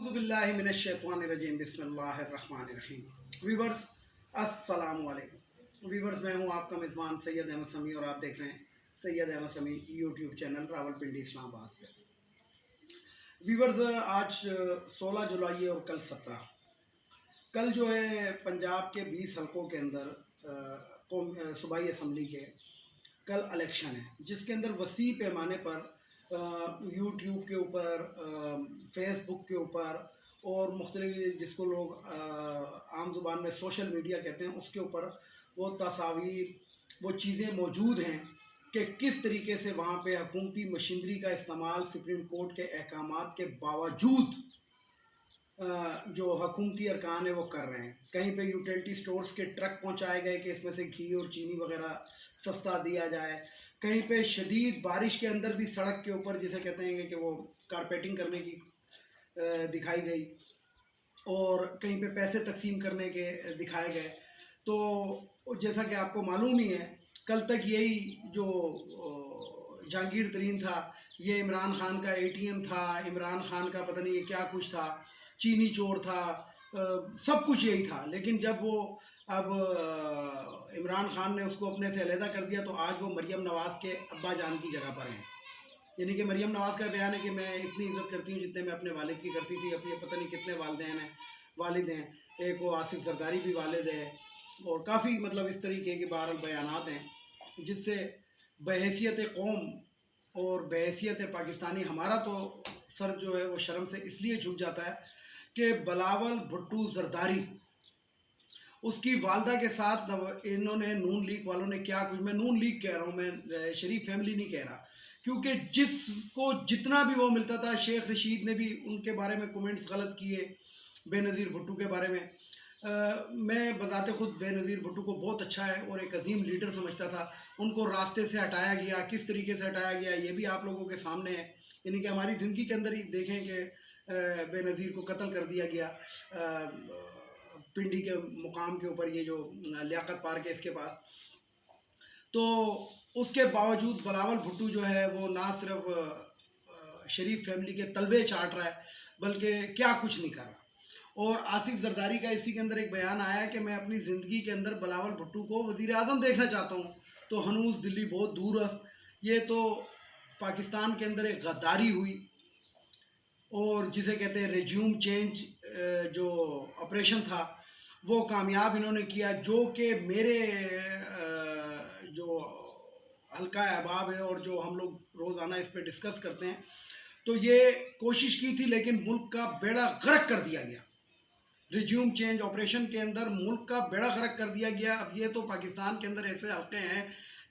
اعوذ باللہ من الشیطان الرجیم بسم اللہ الرحمن الرحیم۔ ویورز السلام علیکم۔ ویورز میں ہوں آپ کا میزبان سید احمد سمیع اور آپ دیکھ رہے ہیں سید احمد سمیع یوٹیوب چینل راولپنڈی اسلام آباد سے۔ ویورز آج 16 جولائی ہے اور کل 17۔ کل جو ہے پنجاب کے 20 حلقوں کے اندر صوبائی اسمبلی کے کل الیکشن ہے، جس کے اندر وسیع پیمانے پر یوٹیوب کے اوپر، فیس بک کے اوپر اور مختلف جس کو لوگ عام زبان میں سوشل میڈیا کہتے ہیں اس کے اوپر وہ تصاویر، وہ چیزیں موجود ہیں کہ کس طریقے سے وہاں پہ حکومتی مشینری کا استعمال سپریم کورٹ کے احکامات کے باوجود جو حکومتی ارکان ہیں وہ کر رہے ہیں۔ کہیں پہ یوٹیلٹی سٹورز کے ٹرک پہنچائے گئے کہ اس میں سے گھی اور چینی وغیرہ سستا دیا جائے، کہیں پہ شدید بارش کے اندر بھی سڑک کے اوپر جسے کہتے ہیں کہ وہ کارپیٹنگ کرنے کی دکھائی گئی، اور کہیں پہ پیسے تقسیم کرنے کے دکھائے گئے۔ تو جیسا کہ آپ کو معلوم ہی ہے، کل تک یہی جو جہانگیر ترین تھا، یہ عمران خان کا اے ٹی ایم تھا، عمران خان کا پتہ نہیں یہ کیا کچھ تھا، چینی چور تھا، سب کچھ یہی تھا۔ لیکن جب وہ اب عمران خان نے اس کو اپنے سے علیحدہ کر دیا تو آج وہ مریم نواز کے ابا جان کی جگہ پر ہیں۔ یعنی کہ مریم نواز کا بیان ہے کہ میں اتنی عزت کرتی ہوں جتنے میں اپنے والد کی کرتی تھی۔ اب یہ پتہ نہیں کتنے والد ہیں، ایک وہ آصف زرداری بھی والد ہے، اور کافی مطلب اس طریقے کے بہرحال بیانات ہیں جس سے بحیثیت قوم اور بحیثیت پاکستانی ہمارا تو سر جو ہے وہ شرم سے اس لیے جھک جاتا ہے کہ بلاول بھٹو زرداری، اس کی والدہ کے ساتھ انہوں نے نون لیگ والوں نے کیا کچھ، میں نون لیگ کہہ رہا ہوں، میں شریف فیملی نہیں کہہ رہا، کیونکہ جس کو جتنا بھی وہ ملتا تھا، شیخ رشید نے بھی ان کے بارے میں کومنٹس غلط کیے بے نظیر بھٹو کے بارے میں۔ میں بذات خود بے نظیر بھٹو کو بہت اچھا ہے اور ایک عظیم لیڈر سمجھتا تھا، ان کو راستے سے ہٹایا گیا، کس طریقے سے ہٹایا گیا یہ بھی آپ لوگوں کے سامنے ہے۔ یعنی کہ ہماری زندگی کے اندر ہی دیکھیں کہ بے نظیر کو قتل کر دیا گیا پنڈی کے مقام کے اوپر، یہ جو لیاقت پارک ہے اس کے پاس۔ تو اس کے باوجود بلاول بھٹو جو ہے وہ نہ صرف شریف فیملی کے تلوے چاٹ رہا ہے بلکہ کیا کچھ نہیں کر رہا۔ اور آصف زرداری کا اسی کے اندر ایک بیان آیا ہے کہ میں اپنی زندگی کے اندر بلاول بھٹو کو وزیر اعظم دیکھنا چاہتا ہوں، تو ہنوز دلی بہت دور ہے۔ یہ تو پاکستان کے اندر ایک غداری ہوئی، اور جسے کہتے ہیں ریجیوم چینج جو آپریشن تھا وہ کامیاب انہوں نے کیا، جو کہ میرے جو حلقہ احباب ہے اور جو ہم لوگ روزانہ اس پہ ڈسکس کرتے ہیں، تو یہ کوشش کی تھی لیکن ملک کا بیڑا غرق کر دیا گیا۔ ریجیوم چینج آپریشن کے اندر ملک کا بیڑا غرق کر دیا گیا۔ اب یہ تو پاکستان کے اندر ایسے حلقے ہیں،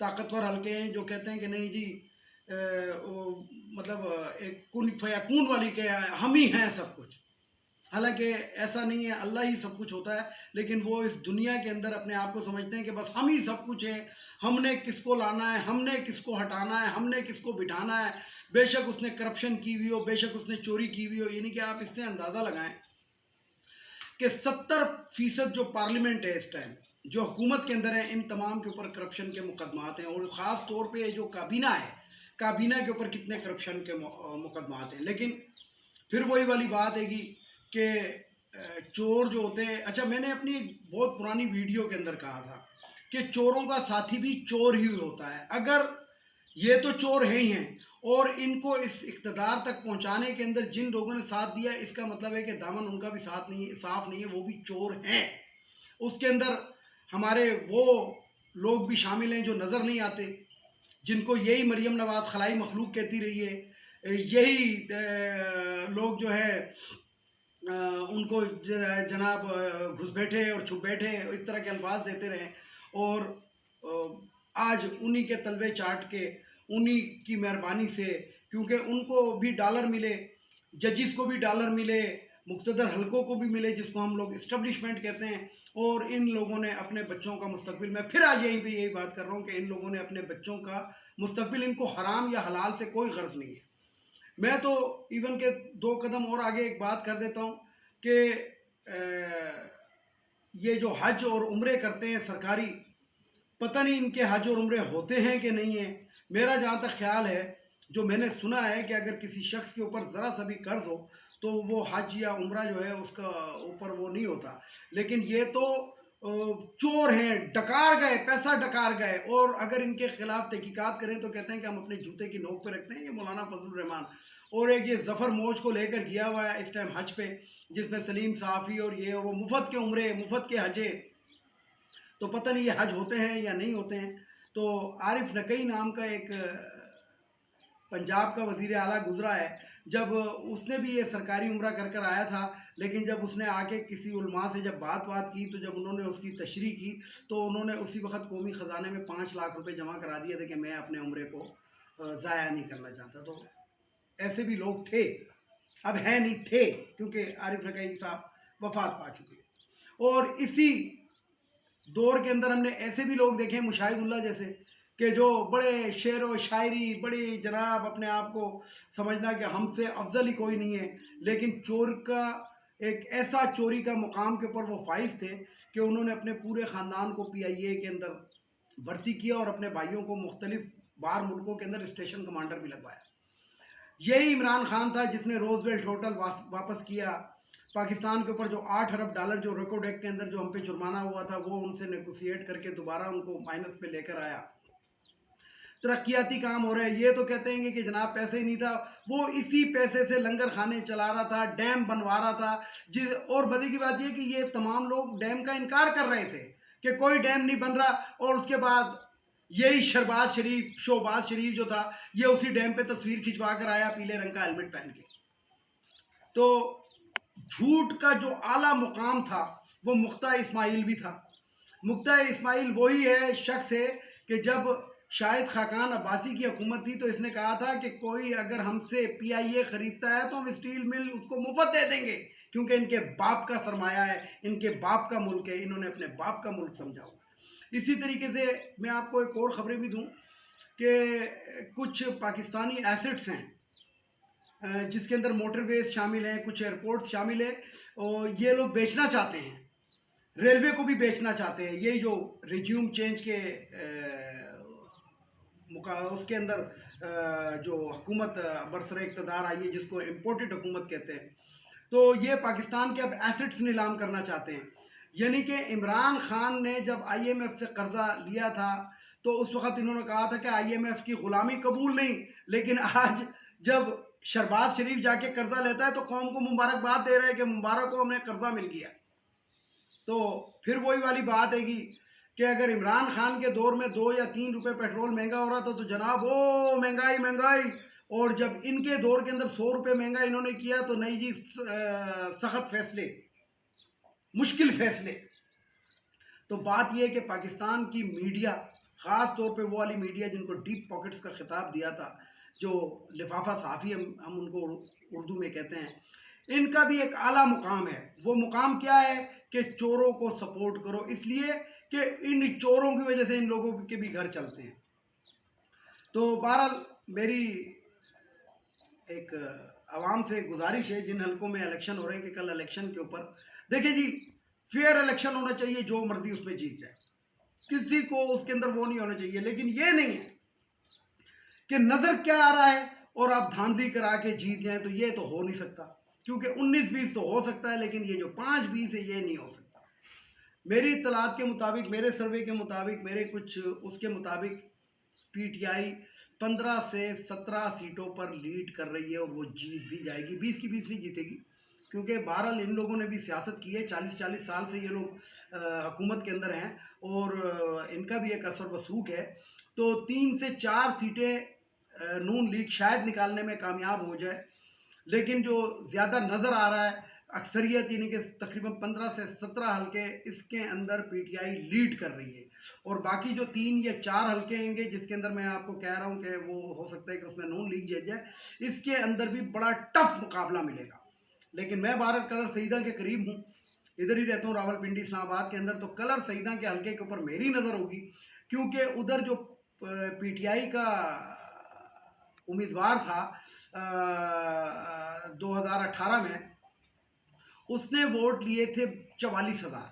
طاقتور حلقے ہیں جو کہتے ہیں کہ نہیں جی مطلب ایک کن فیکون والی کہ ہم ہی ہیں سب کچھ، حالانکہ ایسا نہیں ہے، اللہ ہی سب کچھ ہوتا ہے، لیکن وہ اس دنیا کے اندر اپنے آپ کو سمجھتے ہیں کہ بس ہم ہی سب کچھ ہیں، ہم نے کس کو لانا ہے، ہم نے کس کو ہٹانا ہے، ہم نے کس کو بٹھانا ہے، بے شک اس نے کرپشن کی ہوئی ہو، بے شک اس نے چوری کی ہوئی ہو۔ یعنی کہ آپ اس سے اندازہ لگائیں کہ 70% جو پارلیمنٹ ہے اس ٹائم، جو حکومت کے اندر ہے، ان تمام کے اوپر کرپشن کے مقدمات ہیں، اور خاص طور پہ جو کابینہ ہے، کابینہ کے اوپر کتنے کرپشن کے مقدمات ہیں۔ لیکن پھر وہی والی بات ہے کہ چور جو ہوتے ہیں، اچھا میں نے اپنی بہت پرانی ویڈیو کے اندر کہا تھا کہ چوروں کا ساتھی بھی چور ہی ہوتا ہے۔ اگر یہ تو چور ہیں ہی ہیں، اور ان کو اس اقتدار تک پہنچانے کے اندر جن لوگوں نے ساتھ دیا، اس کا مطلب ہے کہ دامن ان کا بھی صاف نہیں ہے، وہ بھی چور ہیں۔ اس کے اندر ہمارے وہ لوگ بھی شامل ہیں جو نظر نہیں آتے، جن کو یہی مریم نواز خلائی مخلوق کہتی رہی ہے، یہی لوگ جو ہے ان کو جناب گھس بیٹھے اور چھپ بیٹھے اس طرح کے الفاظ دیتے رہے، اور آج انہی کے تلوے چاٹ کے، انہی کی مہربانی سے، کیونکہ ان کو بھی ڈالر ملے، ججز کو بھی ڈالر ملے، مقتدر حلقوں کو بھی ملے جس کو ہم لوگ اسٹیبلشمنٹ کہتے ہیں، اور ان لوگوں نے اپنے بچوں کا مستقبل، میں پھر آج یہی بات کر رہا ہوں کہ ان لوگوں نے اپنے بچوں کا مستقبل، ان کو حرام یا حلال سے کوئی غرض نہیں ہے۔ میں تو ایون کہ 2 قدم اور آگے ایک بات کر دیتا ہوں کہ یہ جو حج اور عمرے کرتے ہیں سرکاری، پتہ نہیں ان کے حج اور عمرے ہوتے ہیں کہ نہیں ہیں۔ میرا جہاں تک خیال ہے، جو میں نے سنا ہے کہ اگر کسی شخص کے اوپر ذرا سا بھی قرض ہو تو وہ حج یا عمرہ جو ہے اس کا اوپر وہ نہیں ہوتا. لیکن یہ تو چور ہیں، ڈکار گئے، پیسہ ڈکار گئے، اور اگر ان کے خلاف تحقیقات کریں تو کہتے ہیں کہ ہم اپنے جوتے کی نوک پہ رکھتے ہیں. یہ مولانا فضل الرحمان اور ایک یہ ظفر موج کو لے کر گیا ہوا ہے اس ٹائم حج پہ، جس میں سلیم صحافی اور یہ اور وہ مفت کے عمرے، مفت کے حجے. تو پتہ نہیں یہ حج ہوتے ہیں یا نہیں ہوتے ہیں. تو عارف نقی نام کا ایک پنجاب کا وزیر اعلیٰ گزرا ہے، جب اس نے بھی یہ سرکاری عمرہ کر کر آیا تھا، لیکن جب اس نے آ کے کسی علماء سے جب بات کی تو جب انہوں نے اس کی تشریح کی تو انہوں نے اسی وقت قومی خزانے میں 5 لاکھ روپے جمع کرا دیے تھے کہ میں اپنے عمرے کو ضائع نہیں کرنا چاہتا. تو ایسے بھی لوگ تھے، اب ہیں نہیں، تھے، کیونکہ عارف نقی صاحب وفات پا چکے. اور اسی دور کے اندر ہم نے ایسے بھی لوگ دیکھے، مشاہد اللہ جیسے، کہ جو بڑے شعر و شاعری، بڑی جناب اپنے آپ کو سمجھنا کہ ہم سے افضل ہی کوئی نہیں ہے، لیکن چور کا ایک ایسا چوری کا مقام کے اوپر وہ فائز تھے کہ انہوں نے اپنے پورے خاندان کو PIA کے اندر بھرتی کیا اور اپنے بھائیوں کو مختلف باہر ملکوں کے اندر اسٹیشن کمانڈر بھی لگوایا. یہی عمران خان تھا جس نے روز ویلٹ ہوٹل واپس کیا. پاکستان کے اوپر جو $8 ارب جو ریکارڈ ایکٹ کے اندر جو ہم پہ جرمانہ ہوا تھا وہ ان سے نیگوشیٹ کر کے دوبارہ ان کو مائنس پہ لے کر آیا. ترقیاتی کام ہو رہے ہیں. یہ تو کہتے ہیں کہ جناب پیسے ہی نہیں تھا، وہ اسی پیسے سے لنگر خانے چلا رہا تھا، ڈیم بنوا رہا تھا. اور مزے کی بات یہ کہ یہ تمام لوگ ڈیم کا انکار کر رہے تھے کہ کوئی ڈیم نہیں بن رہا، اور اس کے بعد یہی شہباز شریف جو تھا یہ اسی ڈیم پہ تصویر کھنچوا کر آیا پیلے رنگ کا ہیلمٹ پہن کے. تو جھوٹ کا جو اعلیٰ مقام تھا وہ مقتہ اسماعیل بھی تھا. مقتہ اسماعیل وہی ہے شخص ہے کہ جب شاہد خاقان عباسی کی حکومت تھی تو اس نے کہا تھا کہ کوئی اگر ہم سے PIA خریدتا ہے تو ہم اسٹیل مل اس کو مفت دے دیں گے، کیونکہ ان کے باپ کا سرمایہ ہے، ان کے باپ کا ملک ہے، انہوں نے اپنے باپ کا ملک سمجھا ہوا. اسی طریقے سے میں آپ کو ایک اور خبریں بھی دوں کہ کچھ پاکستانی ایسٹس ہیں جس کے اندر موٹر ویز شامل ہیں، کچھ ایئرپورٹس شامل ہیں، اور یہ لوگ بیچنا چاہتے ہیں، ریلوے کو بھی بیچنا چاہتے ہیں. یہی جو ریجیوم چینج کے اس کے اندر جو حکومت برسر اقتدار آئی ہے جس کو امپورٹڈ حکومت کہتے ہیں، تو یہ پاکستان کے اب ایسٹس نیلام کرنا چاہتے ہیں. یعنی کہ عمران خان نے جب IMF سے قرضہ لیا تھا تو اس وقت انہوں نے کہا تھا کہ IMF کی غلامی قبول نہیں، لیکن آج جب شہباز شریف جا کے قرضہ لیتا ہے تو قوم کو مبارکباد دے رہے ہیں کہ مبارک ہو، ہمیں قرضہ مل گیا. تو پھر وہی والی بات ہے کہ اگر عمران خان کے دور میں 2 یا 3 روپے پیٹرول مہنگا ہو رہا تھا تو جناب او مہنگائی، اور جب ان کے دور کے اندر 100 روپے مہنگا انہوں نے کیا تو نہیں جی، سخت فیصلے، مشکل فیصلے. تو بات یہ ہے کہ پاکستان کی میڈیا، خاص طور پہ وہ والی میڈیا جن کو ڈیپ پاکٹس کا خطاب دیا تھا، جو لفافہ صحافی ہم ان کو اردو میں کہتے ہیں، ان کا بھی ایک اعلیٰ مقام ہے. وہ مقام کیا ہے کہ چوروں کو سپورٹ کرو، اس لیے کہ ان چوروں کی وجہ سے ان لوگوں کے بھی گھر چلتے ہیں. تو بہرحال میری ایک عوام سے گزارش ہے جن حلقوں میں الیکشن ہو رہے ہیں کہ کل الیکشن کے اوپر دیکھیں جی، فیئر الیکشن ہونا چاہیے، جو مرضی اس میں جیت جائے، کسی کو اس کے اندر وہ نہیں ہونا چاہیے. لیکن یہ نہیں ہے کہ نظر کیا آ رہا ہے اور آپ دھاندلی کرا کے جیت جائیں، تو یہ تو ہو نہیں سکتا. کیونکہ 19-20 تو ہو سکتا ہے لیکن یہ جو 5-20 ہے یہ نہیں ہو سکتا. میری اطلاعات کے مطابق، میرے سروے کے مطابق، میرے کچھ اس کے مطابق PTI 15 سے 17 سیٹوں پر لیڈ کر رہی ہے اور وہ جیت بھی جائے گی. 20 کی 20 نہیں جیتے گی، کیونکہ بہرحال ان لوگوں نے بھی سیاست کی ہے، 40 سال سے یہ لوگ حکومت کے اندر ہیں اور ان کا بھی ایک اثر وسوخ ہے. تو 3 سے 4 سیٹیں نون لیگ شاید نکالنے میں کامیاب ہو جائے، لیکن جو زیادہ نظر آ رہا ہے اکثریت یعنی کہ تقریباً 15 سے 17 حلقے اس کے اندر PTI لیڈ کر رہی ہے. اور باقی جو 3 یا 4 حلقے ہیں گے جس کے اندر میں آپ کو کہہ رہا ہوں کہ وہ ہو سکتا ہے کہ اس میں نون لیگ جیت جائے، اس کے اندر بھی بڑا ٹف مقابلہ ملے گا. لیکن میں بھارت کلر سیدہ کے قریب ہوں، ادھر ہی رہتا ہوں راولپنڈی اسلام آباد کے اندر، تو کلر سیدہ کے حلقے کے اوپر میری نظر ہوگی، کیونکہ ادھر جو PTI کا امیدوار تھا 2018 میں، اس نے ووٹ لیے تھے 44,000،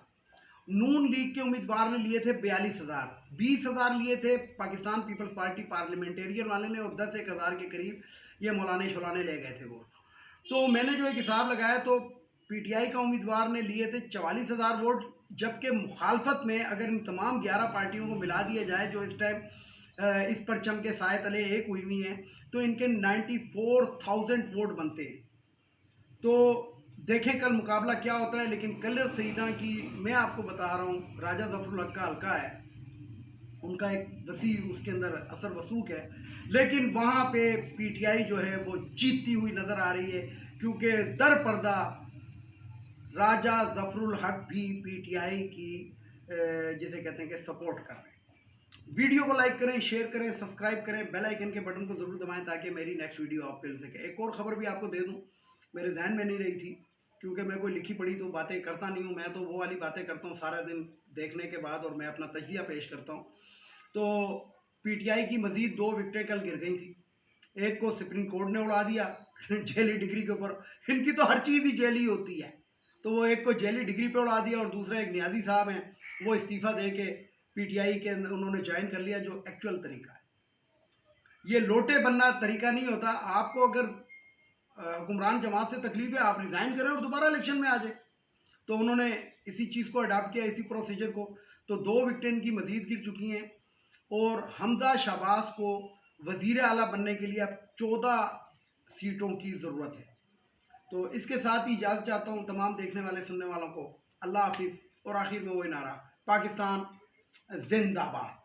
نون لیگ کے امیدوار نے لیے تھے 42,000، 20,000 لیے تھے پاکستان پیپلز پارٹی پارلیمنٹیرین والے نے، اور 10,000 کے قریب یہ مولانے شولانے لے گئے تھے ووٹ. تو میں نے جو ایک حساب لگایا تو پی ٹی آئی کا امیدوار نے لیے تھے 44,000 ووٹ، جبکہ مخالفت میں اگر ان تمام 11 پارٹیوں کو ملا دیا جائے جو اس ٹائم اس پرچم کے سائے تلے ایک ہوئی ہوئی ہیں تو ان کے 94,000 ووٹ بنتے ہیں۔ تو دیکھیں کل مقابلہ کیا ہوتا ہے، لیکن کلر سیدہ کی میں آپ کو بتا رہا ہوں راجہ ظفر الحق کا حلقہ ہے، ان کا ایک وسیع اس کے اندر اثر وسوخ ہے، لیکن وہاں پہ پی ٹی آئی جو ہے وہ جیتتی ہوئی نظر آ رہی ہے، کیونکہ در پردہ راجہ ظفر الحق بھی پی ٹی آئی کی جسے کہتے ہیں کہ سپورٹ کر رہے ہیں۔ ویڈیو کو لائک کریں، شیئر کریں، سبسکرائب کریں، بیل آئیکن کے بٹن کو ضرور دبائیں تاکہ میری نیکسٹ ویڈیو آپ کو مل سکے۔ ایک اور خبر بھی آپ کو دے دوں، میرے ذہن میں نہیں رہی تھی کیونکہ میں کوئی لکھی پڑھی تو باتیں کرتا نہیں ہوں، میں تو وہ والی باتیں کرتا ہوں سارا دن دیکھنے کے بعد اور میں اپنا تجزیہ پیش کرتا ہوں۔ تو پی ٹی آئی کی مزید 2 وکٹیں کل گر گئی تھیں، ایک کو سپریم کورٹ نے اڑا دیا جیلی ڈگری کے اوپر، ان کی تو ہر چیز ہی جیلی ہوتی ہے، تو وہ ایک کو جیلی ڈگری پہ اڑا دیا، اور دوسرا ایک نیازی صاحب ہیں وہ استعفیٰ دے کے پی ٹی آئی کے اندر انہوں نے جوائن کر لیا، جو ایکچوئل طریقہ ہے۔ یہ لوٹے بننا طریقہ نہیں ہوتا، آپ کو اگر حکمران جماعت سے تکلیف ہے آپ ریزائن کریں اور دوبارہ الیکشن میں آ جائیں۔ تو انہوں نے اسی چیز کو اڈاپٹ کیا، اسی پروسیجر کو، تو 2 وکٹیں ان کی مزید گر چکی ہیں، اور حمزہ شہباز کو وزیر اعلیٰ بننے کے لیے اب 14 سیٹوں کی ضرورت ہے۔ تو اس کے ساتھ ہی اجازت چاہتا ہوں تمام دیکھنے والے سننے والوں کو، اللہ حافظ، اور آخر میں وہی نعرہ، پاکستان زندہ باد۔